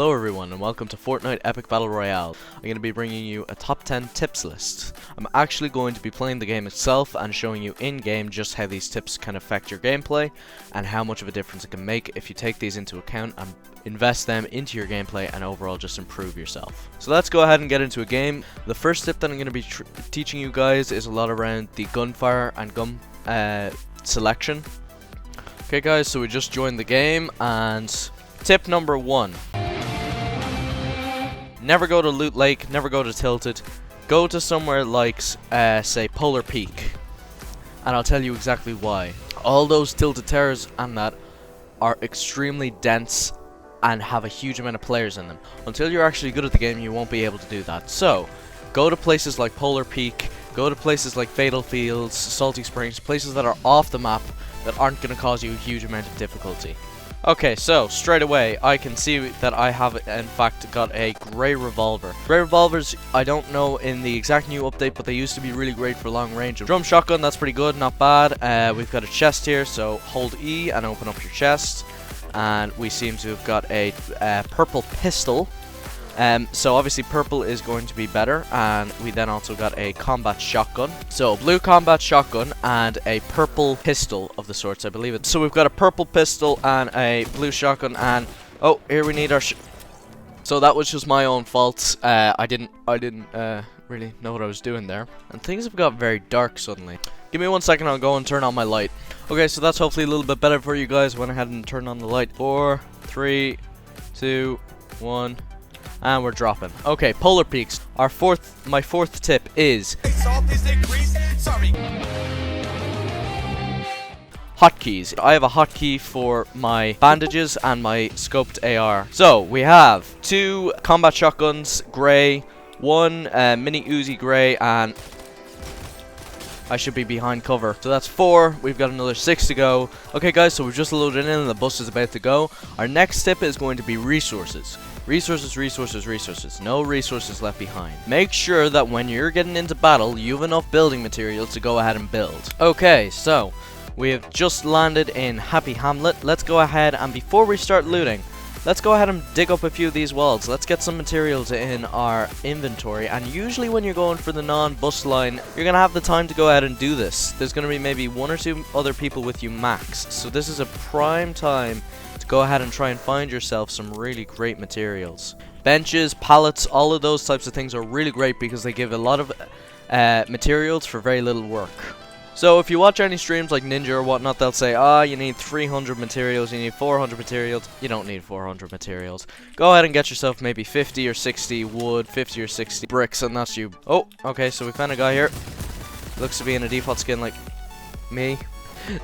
Hello everyone and welcome to Fortnite Epic Battle Royale. I'm going to be bringing you a top 10 tips list. I'm actually going to be playing the game itself and showing you in-game just how these tips can affect your gameplay and how much of a difference it can make if you take these into account and invest them into your gameplay and overall just improve yourself. So let's go ahead and get into a game. The first tip that I'm going to be teaching you guys is a lot around the gunfire and gun selection. Okay guys, so we just joined the game and tip number 1. Never go to Loot Lake, never go to Tilted. Go to somewhere like, say, Polar Peak. And I'll tell you exactly why. All those Tilted Towers and that are extremely dense and have a huge amount of players in them. Until you're actually good at the game, you won't be able to do that. So, go to places like Polar Peak, go to places like Fatal Fields, Salty Springs, places that are off the map that aren't going to cause you a huge amount of difficulty. Okay, so straight away I can see that I have in fact got a grey revolver. Grey revolvers, I don't know in the exact new update, but they used to be really great for long range. Drum shotgun, that's pretty good, not bad. We've got a chest here, so hold E and open up your chest. And we seem to have got a purple pistol. So obviously purple is going to be better, and we then also got a combat shotgun. So blue combat shotgun and a purple pistol of the sorts, I believe it. So we've got a purple pistol and a blue shotgun, and oh, here we need our so that was just my own fault. I didn't really know what I was doing there, and things have got very dark suddenly. Give me 1 second, I'll go and turn on my light. Okay, so that's hopefully a little bit better for you guys. Went ahead and turned on the light. 4, 3, 2, 1. And we're dropping. Okay, Polar Peaks. My fourth tip is Hotkeys. I have a hotkey for my bandages and my scoped AR. So we have 2 combat shotguns, grey, 1 mini Uzi grey, and I should be behind cover. So that's 4. We've got another 6 to go. Okay guys, so we've just loaded in and the bus is about to go. Our next tip is going to be resources. Resources, resources, resources. No resources left behind. Make sure that when you're getting into battle, you have enough building materials to go ahead and build. Okay, so we have just landed in Happy Hamlet. Let's go ahead and before we start looting, let's go ahead and dig up a few of these walls. Let's get some materials in our inventory. And usually when you're going for the non-bus line, you're going to have the time to go ahead and do this. There's going to be maybe 1 or 2 other people with you max. So this is a prime time to go ahead and try and find yourself some really great materials. Benches, pallets, all of those types of things are really great because they give a lot of materials for very little work. So if you watch any streams like Ninja or whatnot, they'll say, you need 300 materials, you need 400 materials. You don't need 400 materials. Go ahead and get yourself maybe 50 or 60 wood, 50 or 60 bricks, and that's you. Oh, okay, so we found a guy here. Looks to be in a default skin like me.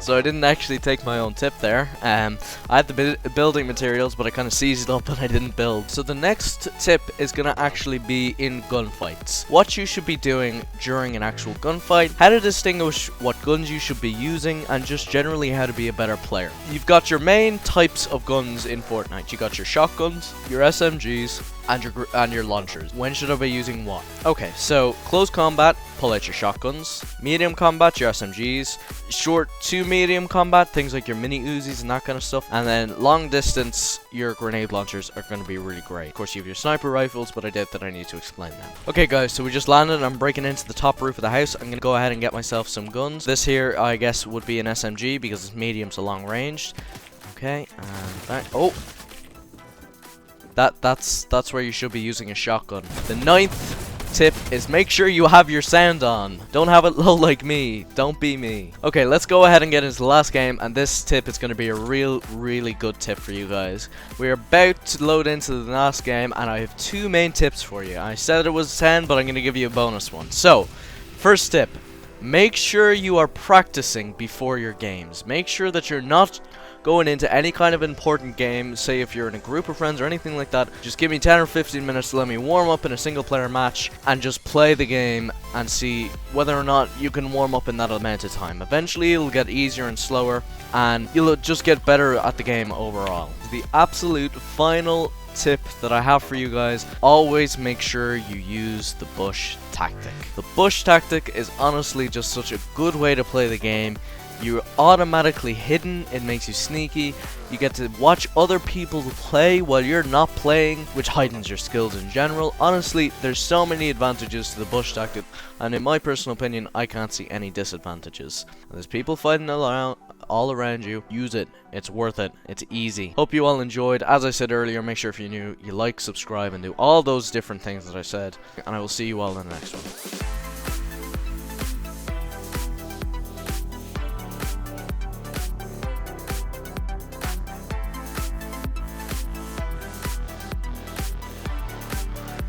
So I didn't actually take my own tip there. I had the building materials, but I kind of seized up and I didn't build. So the next tip is going to actually be in gunfights. What you should be doing during an actual gunfight, how to distinguish what guns you should be using, and just generally how to be a better player. You've got your main types of guns in Fortnite. You got your shotguns, your SMGs, and your launchers. When should I be using what? Okay, so close combat, pull out your shotguns. Medium combat, your SMGs. Short to medium combat, things like your mini Uzis and that kind of stuff. And then long distance, your grenade launchers are going to be really great. Of course, you have your sniper rifles, but I doubt that I need to explain them. Okay guys, so we just landed and I'm breaking into the top roof of the house. I'm going to go ahead and get myself some guns. This here, I guess, would be an SMG because it's medium to long ranged. Okay, and that. Oh! That's where you should be using a shotgun. The 9th tip is make sure you have your sound on. Don't have it low like me. Don't be me. Okay, let's go ahead and get into the last game, and this tip is going to be a really good tip for you guys. We're about to load into the last game, and I have 2 main tips for you. I said it was 10, but I'm going to give you a bonus one. So, first tip. Make sure you are practicing before your games. Make sure that you're not going into any kind of important game, say if you're in a group of friends or anything like that, just give me 10 or 15 minutes to let me warm up in a single player match and just play the game and see whether or not you can warm up in that amount of time. Eventually it'll get easier and slower and you'll just get better at the game overall. The absolute final tip that I have for you guys, always make sure you use the bush tactic. The bush tactic is honestly just such a good way to play the game. You're automatically hidden, it makes you sneaky, you get to watch other people play while you're not playing, which heightens your skills in general. Honestly, there's so many advantages to the bush tactic, and in my personal opinion, I can't see any disadvantages. There's people fighting all around you. Use it. It's worth it. It's easy. Hope you all enjoyed. As I said earlier, make sure if you're new, you like, subscribe, and do all those different things that I said, and I will see you all in the next one.